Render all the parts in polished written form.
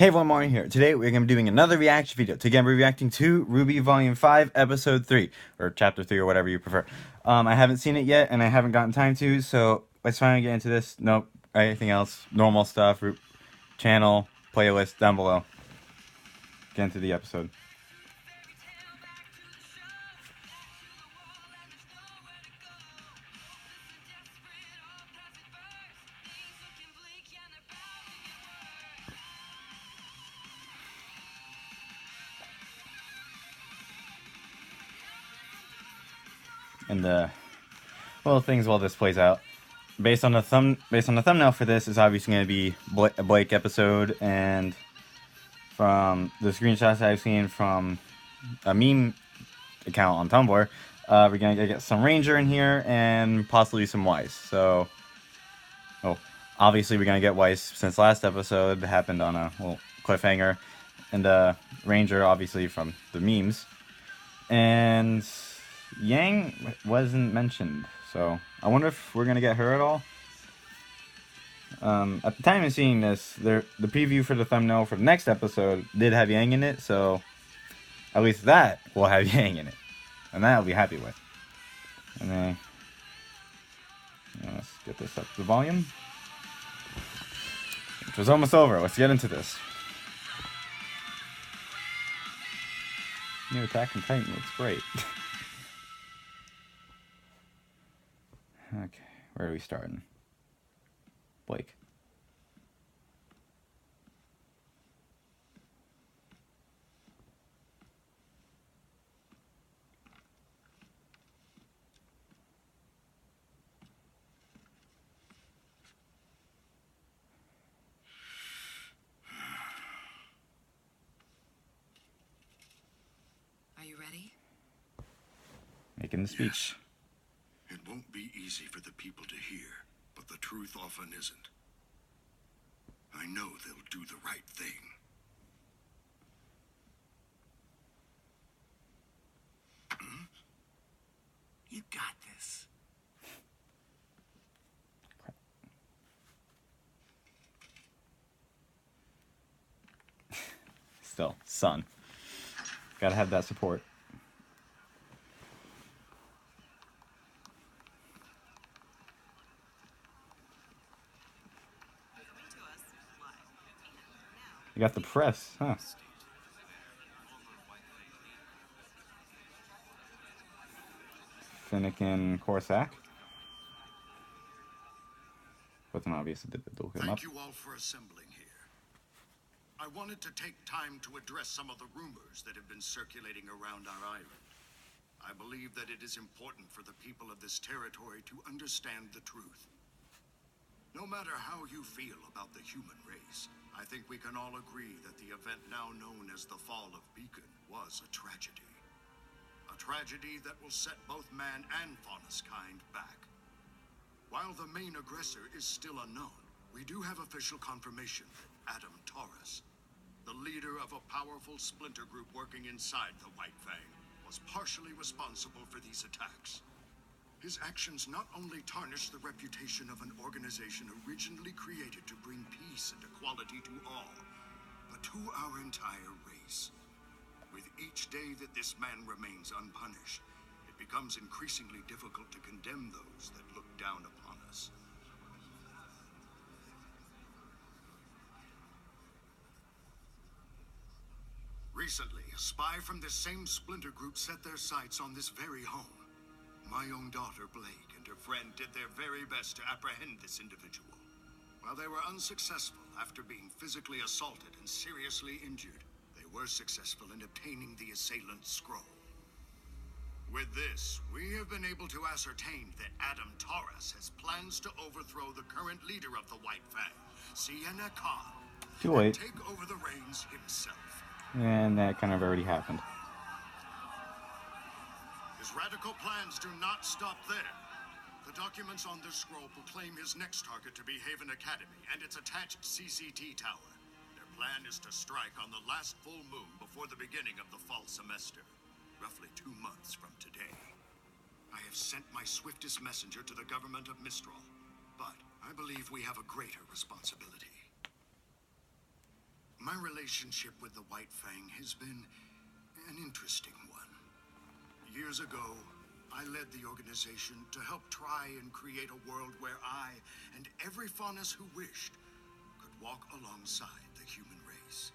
Hey everyone, Mario here. Today we're going to be doing another reaction video. Today we're reacting to RWBY Volume 5, Episode 3, or Chapter 3, or whatever you prefer. I haven't seen it yet, and I haven't gotten time to, so let's finally get into this. Nope, anything else, normal stuff, channel, playlist, down below. Get into the episode. And little things while this plays out. Based on the thumbnail for this, is obviously going to be a Blake episode, and from the screenshots I've seen from a meme account on Tumblr, we're going to get some Ranger in here and possibly some Weiss. So, obviously we're going to get Weiss since last episode happened on a little cliffhanger, and Ranger obviously from the memes, and Yang wasn't mentioned, so I wonder if we're gonna get her at all. At the time of seeing this, the preview for the thumbnail for the next episode did have Yang in it, so at least that will have Yang in it, and that I'll be happy with. And then let's get this up to the volume, which was almost over. Let's get into this. New Attack on Titan looks great. Okay, where are we starting? Blake. Are you ready? Making the speech. Yes. It won't be easy for the people to hear, but the truth often isn't. I know they'll do the right thing. You got this. Still, son. Gotta have that support. You got the press, huh? Finnegan Corsac. Wasn't obvious it did look him up. Thank you all for assembling here. I wanted to take time to address some of the rumors that have been circulating around our island. I believe that it is important for the people of this territory to understand the truth. No matter how you feel about the human race, I think we can all agree that the event now known as the Fall of Beacon was a tragedy. A tragedy that will set both man and faunus kind back. While the main aggressor is still unknown, we do have official confirmation that Adam Taurus, the leader of a powerful splinter group working inside the White Fang, was partially responsible for these attacks. His actions not only tarnish the reputation of an organization originally created to bring peace and equality to all, but to our entire race. With each day that this man remains unpunished, it becomes increasingly difficult to condemn those that look down upon us. Recently, a spy from this same splinter group set their sights on this very home. My own daughter, Blake, and her friend did their very best to apprehend this individual. While they were unsuccessful after being physically assaulted and seriously injured, they were successful in obtaining the assailant's scroll. With this, we have been able to ascertain that Adam Taurus has plans to overthrow the current leader of the White Fang, Sienna Khan, Too late. and take over the reins himself. And that kind of already happened. His radical plans do not stop there. The documents on this scroll proclaim his next target to be Haven Academy and its attached CCT tower. Their plan is to strike on the last full moon before the beginning of the fall semester, roughly 2 months from today. I have sent my swiftest messenger to the government of Mistral, but I believe we have a greater responsibility. My relationship with the White Fang has been an interesting one. Years ago, I led the organization to help try and create a world where I and every faunus who wished could walk alongside the human race.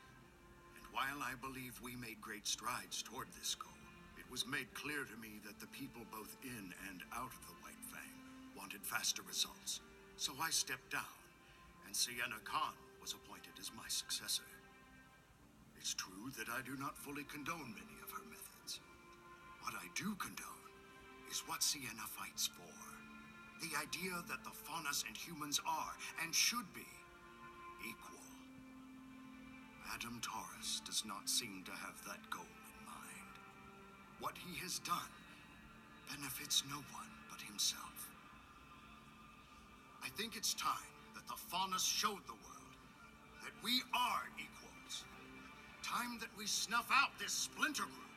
And while I believe we made great strides toward this goal, it was made clear to me that the people both in and out of the White Fang wanted faster results. So I stepped down, and Sienna Khan was appointed as my successor. It's true that I do not fully condone many of her methods. What I do condone is what Sienna fights for. The idea that the faunus and humans are, and should be, equal. Adam Taurus does not seem to have that goal in mind. What he has done benefits no one but himself. I think it's time that the faunus showed the world that we are equals. Time that we snuff out this splinter group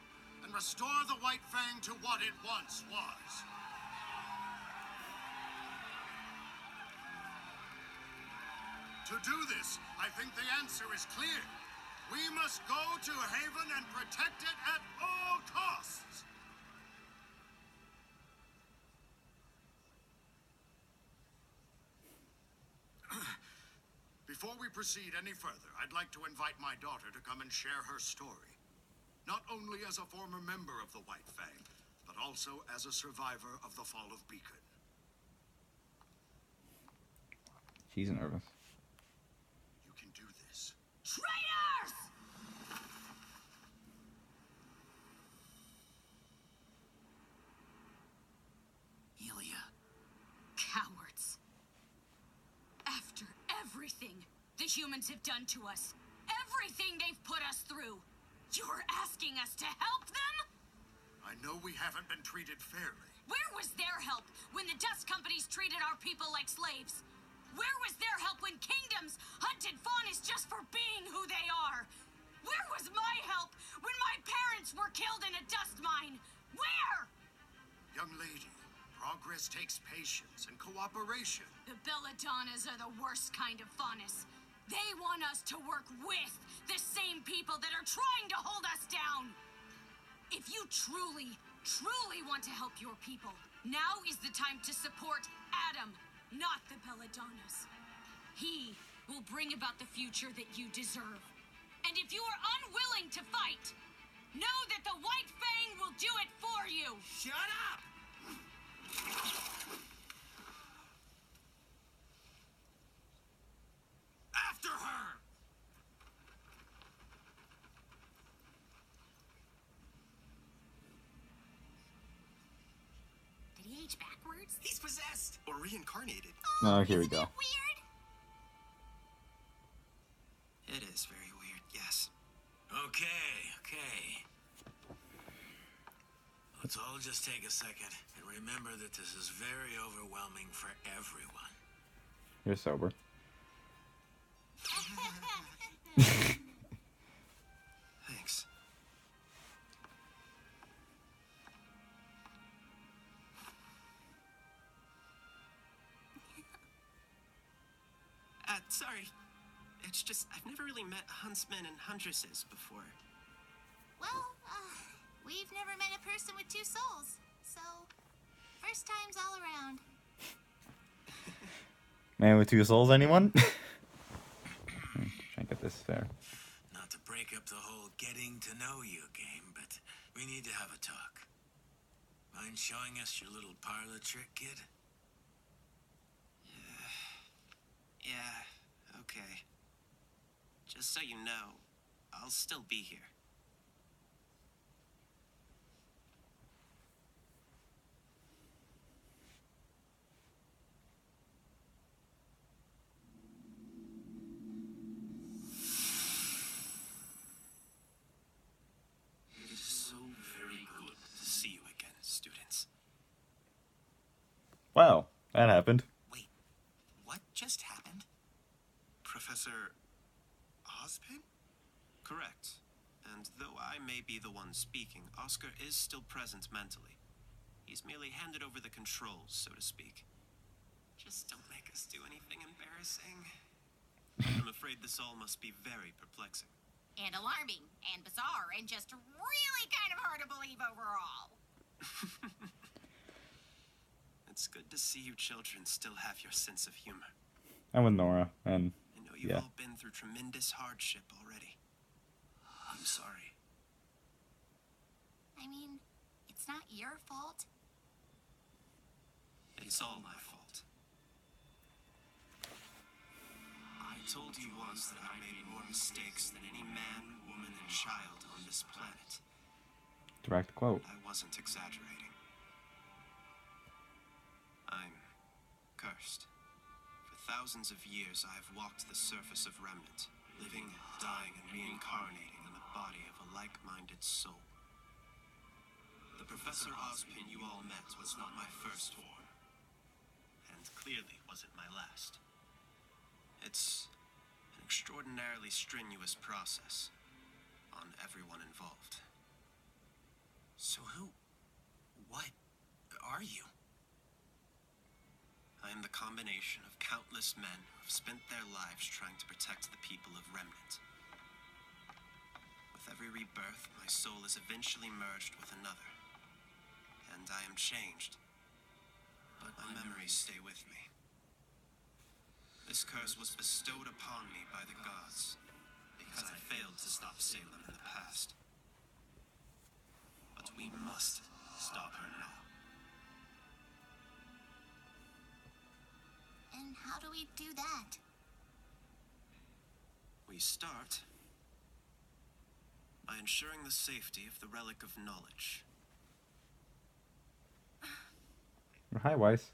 and restore the White Fang to what it once was. To do this, I think the answer is clear. We must go to Haven and protect it at all costs. Before we proceed any further, I'd like to invite my daughter to come and share her story. Not only as a former member of the White Fang, but also as a survivor of the fall of Beacon. She's nervous. You can do this. Traitors! Ilya. Cowards. After everything the humans have done to us, everything they've put us through, you're asking us to help them? I know we haven't been treated fairly. Where was their help when the dust companies treated our people like slaves? Where was their help when kingdoms hunted faunus just for being who they are? Where was my help when my parents were killed in a dust mine? Where? Young lady, progress takes patience and cooperation. The Belladonnas are the worst kind of faunus. They want us to work with the same people that are trying to hold us down. If you truly, truly want to help your people, now is the time to support Adam, not the Belladonnas. He will bring about the future that you deserve. And if you are unwilling to fight, know that the White Fang will do it for you. Shut up! After her! Did he age backwards? He's possessed! Or reincarnated. Oh, here we Isn't go. it weird? It is very weird, yes. Okay. Let's all just take a second and remember that this is very overwhelming for everyone. You're sober. Thanks. Sorry. It's just, I've never really met huntsmen and huntresses before. Well, we've never met a person with two souls, so first times all around. Man with two souls, anyone? Try and get this fair. Not to break up the whole getting to know you game, but we need to have a talk. Mind showing us your little parlor trick, kid? Yeah, okay. Just so you know, I'll still be here. It is so very good to see you again, students. Wow, that happened. Wait, what just happened? Professor Ozpin? Correct. And though I may be the one speaking, Oscar is still present mentally. He's merely handed over the controls, so to speak. Just don't make us do anything embarrassing. I'm afraid this all must be very perplexing. And alarming, and bizarre, and just really kind of hard to believe overall. It's good to see you children still have your sense of humor. I'm with Nora, and I know you've yeah. all been through tremendous hardship already. I'm sorry. I mean, it's not your fault. It's all my fault. I told you once that I made more mistakes than any man, woman, and child on this planet. Direct quote. I wasn't exaggerating. I'm cursed. For thousands of years, I have walked the surface of Remnant, living, dying, and reincarnating in the body of a like-minded soul. The Professor Ozpin you all met was not my first form, and clearly wasn't my last. It's an extraordinarily strenuous process on everyone involved. So what are you? I am the combination of countless men who have spent their lives trying to protect the people of Remnant. With every rebirth, my soul is eventually merged with another. And I am changed. But my memories stay with me. This curse was bestowed upon me by the gods because I failed to stop Salem in the past. But we must stop her now. And how do we do that? We start by ensuring the safety of the Relic of Knowledge. Hi, Weiss.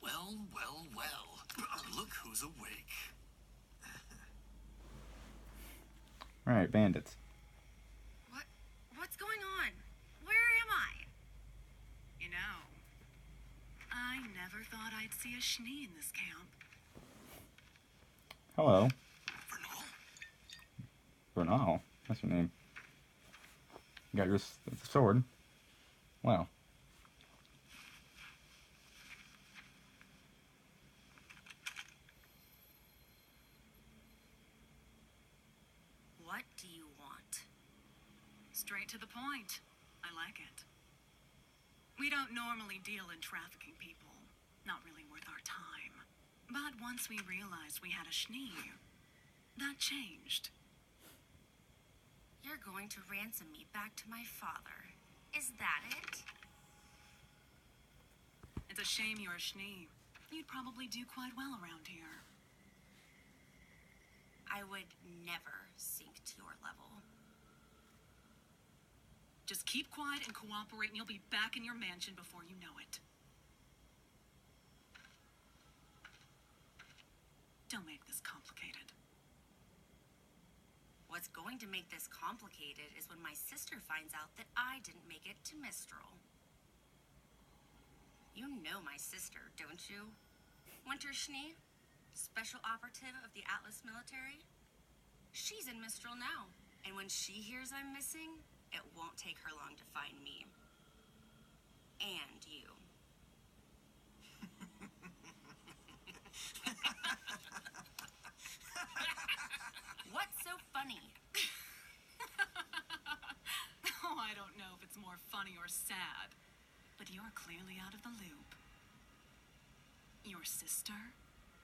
Well. Look who's awake. Alright, bandits. What's going on? Where am I? You know, I never thought I'd see a Schnee in this camp. Hello. Vernal? Bernal. That's your name. You got your sword. Wow. What do you want? Straight to the point. I like it. We don't normally deal in trafficking people. Not really worth our time. But once we realized we had a Schnee, that changed. You're going to ransom me back to my father. Is that it? It's a shame you're a Schnee. You'd probably do quite well around here. I would never sink to your level. Just keep quiet and cooperate and you'll be back in your mansion before you know it. Don't make this complicated. What's going to make this complicated is when my sister finds out that I didn't make it to Mistral. You know my sister, don't you? Winter Schnee, special operative of the Atlas military. She's in Mistral now, and when she hears I'm missing, it won't take her long to find me. And you. What's so funny? Oh, I don't know if it's more funny or sad, but you're clearly out of the loop. Your sister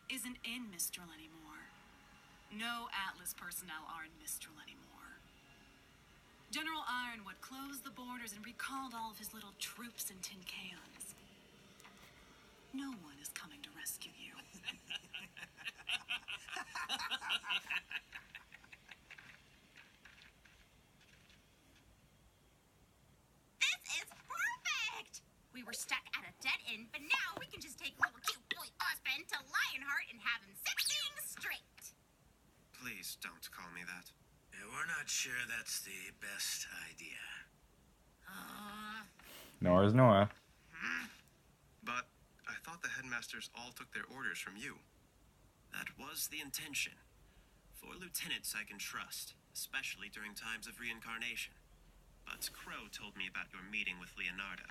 isn't in Mistral anymore. No Atlas personnel are in Mistral anymore. General Ironwood closed the borders and recalled all of his little troops and tin cans. No one is coming to rescue you. This is perfect! We were stuck at a dead end, but now we can just take little cute boy Ozpin to Lionheart and have him set things straight. Please don't call me that. Yeah, we're not sure that's the best idea. Nora's Nora. But I thought the headmasters all took their orders from you. That was the intention. 4 lieutenants I can trust, especially during times of reincarnation. But Crow told me about your meeting with Leonardo.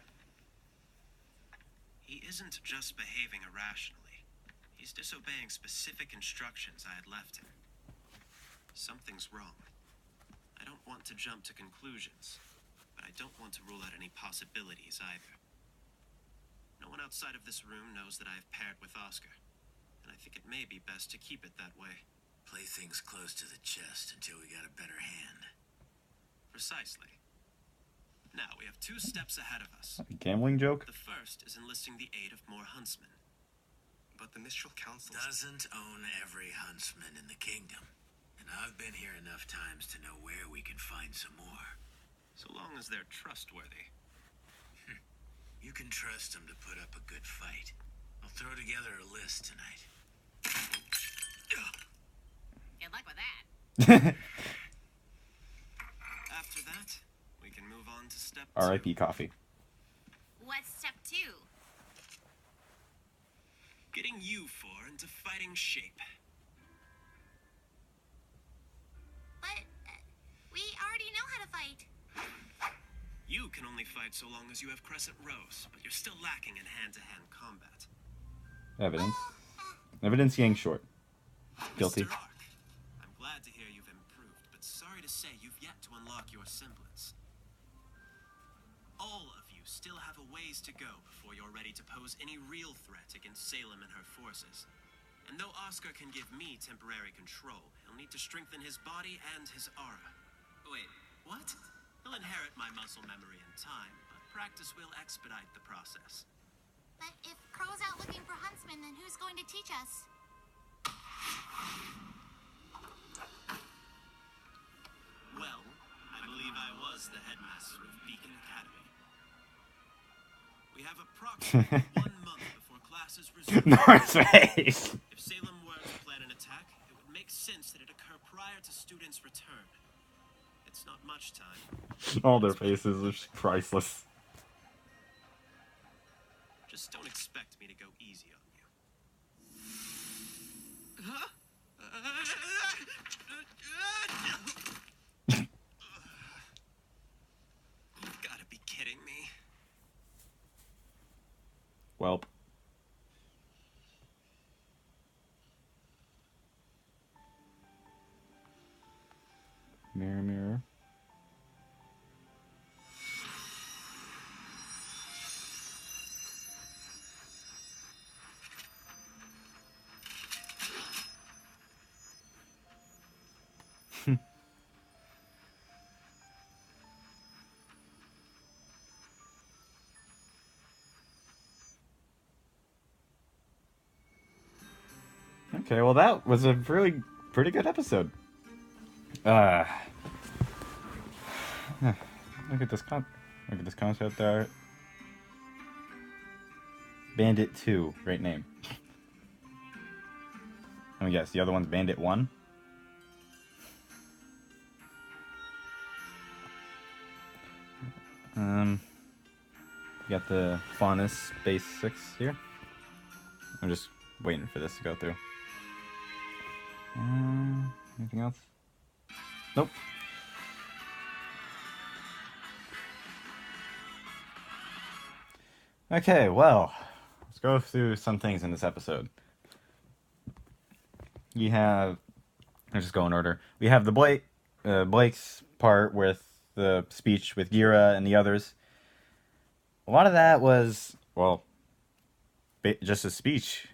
He isn't just behaving irrationally. He's disobeying specific instructions I had left him. Something's wrong. I don't want to jump to conclusions, but I don't want to rule out any possibilities either. No one outside of this room knows that I have paired with Oscar, and I think it may be best to keep it that way. Play things close to the chest until we got a better hand. Precisely. Now, we have 2 steps ahead of us. A gambling joke? The first is enlisting the aid of more huntsmen. But the Mistral Council Doesn't own every huntsman in the kingdom. And I've been here enough times to know where we can find some more. So long as they're trustworthy. You can trust them to put up a good fight. I'll throw together a list tonight. Good luck with that. After that, we can move on to step 2. R.I.P. coffee. What's step 2? Getting you 4 into fighting shape. But we already know how to fight. You can only fight so long as you have crescent rows, but you're still lacking in hand-to-hand combat. Evidence. Evidence yang short. Guilty. Mr. Ark, I'm glad to hear you've improved, but sorry to say you've yet to unlock your semblance. All of you still have a ways to go before you're ready to pose any real threat against Salem and her forces. And though Oscar can give me temporary control, he'll need to strengthen his body and his aura. Wait, what? He'll inherit my muscle memory in time, but practice will expedite the process. But if Crow's out looking for huntsmen, then who's going to teach us? Well, I believe I was the headmaster of Beacon Academy. We have approximately 1 month before classes resume. North face. If Salem were to plan an attack, it would make sense that it occur prior to students' return. It's not much time. All their faces are priceless. Just don't expect me to go easy on you. You've got to be kidding me. Welp. Mirror, mirror. Okay, well that was a really pretty good episode. Look at this concept art. Bandit 2, great name. Let me guess, the other one's Bandit 1? You got the faunus base 6 here. I'm just waiting for this to go through. Anything else? Nope. Okay, well, let's go through some things in this episode. You have, let's just go in order. We have the Blake's part with the speech with Gira and the others. A lot of that was, well, just a speech.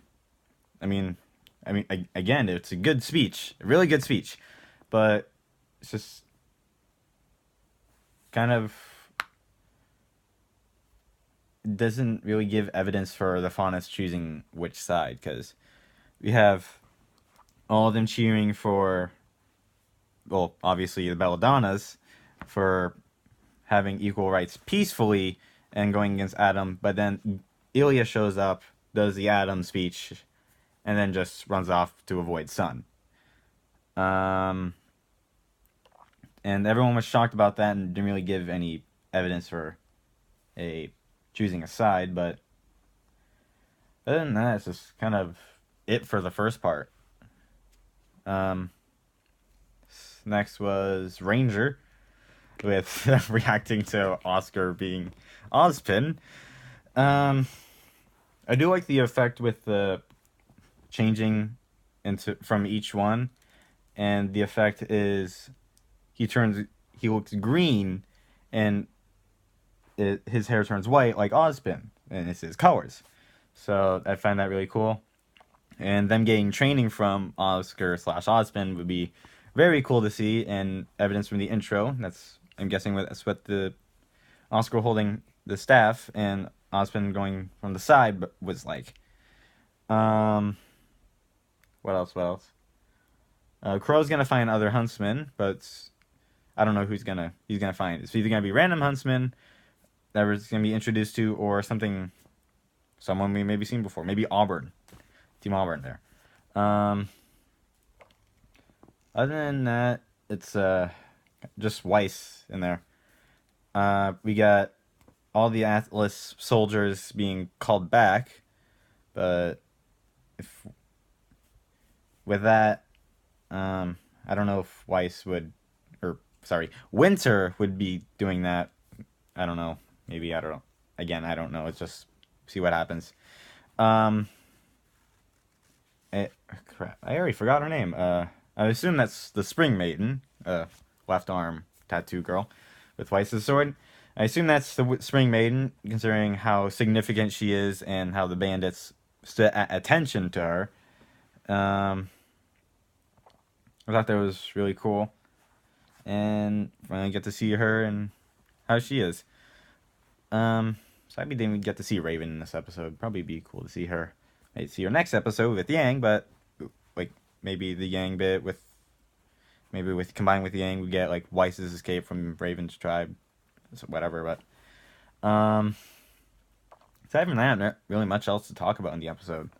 I mean, again, it's a good speech, a really good speech, but it's just kind of doesn't really give evidence for the faunus choosing which side, because we have all of them cheering for, well, obviously the Belladonnas for having equal rights peacefully and going against Adam, but then Ilya shows up, does the Adam speech, and then just runs off to avoid Sun. And everyone was shocked about that and didn't really give any evidence for choosing a side, but other than that, it's just kind of it for the first part. next was Ranger, with reacting to Oscar being Ozpin. I do like the effect with the changing from each one, and the effect is he looks green, and his hair turns white like Ozpin, and it's his colors. So I find that really cool. And them getting training from Oscar/Ozpin would be very cool to see, and evidence from the intro. I'm guessing that's what the Oscar holding the staff and Ozpin going from the side was like. What else? Crow's gonna find other huntsmen, but I don't know who he's gonna find. It's either gonna be random huntsmen that we're gonna be introduced to, or someone we maybe seen before. Maybe Auburn, Team Auburn there. Other than that, it's just Weiss in there. We got all the Atlas soldiers being called back, but with that, I don't know if Winter would be doing that. I don't know. Maybe, I don't know. Again, I don't know. It's just see what happens. Crap, I already forgot her name. I assume that's the Spring Maiden, left arm tattoo girl with Weiss's sword. I assume that's the Spring Maiden, considering how significant she is and how the bandits stood at attention to her. I thought that was really cool, and finally get to see her and how she is. So I didn't get to see Raven in this episode. Probably be cool to see her. I'd see her next episode with Yang, but like maybe the Yang bit combined with Yang, we get like Weiss's escape from Raven's tribe, so whatever. But aside from that, not really much else to talk about in the episode.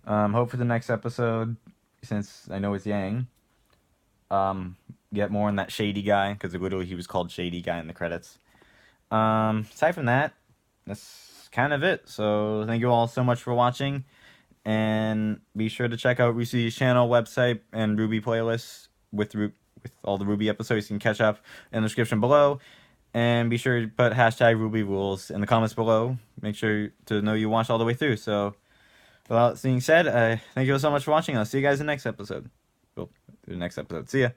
Hope for the next episode, since I know it's Yang, get more on that Shady guy, because literally he was called Shady Guy in the credits. Aside from that, that's kind of it. So thank you all so much for watching, and be sure to check out RoosterTeeth's channel, website, and RWBY playlists with all the RWBY episodes. You can catch up in the description below, and be sure to put #RWBY rules in the comments below. Make sure to know you watched all the way through. So, without being said, thank you all so much for watching. I'll see you guys in the next episode. See ya.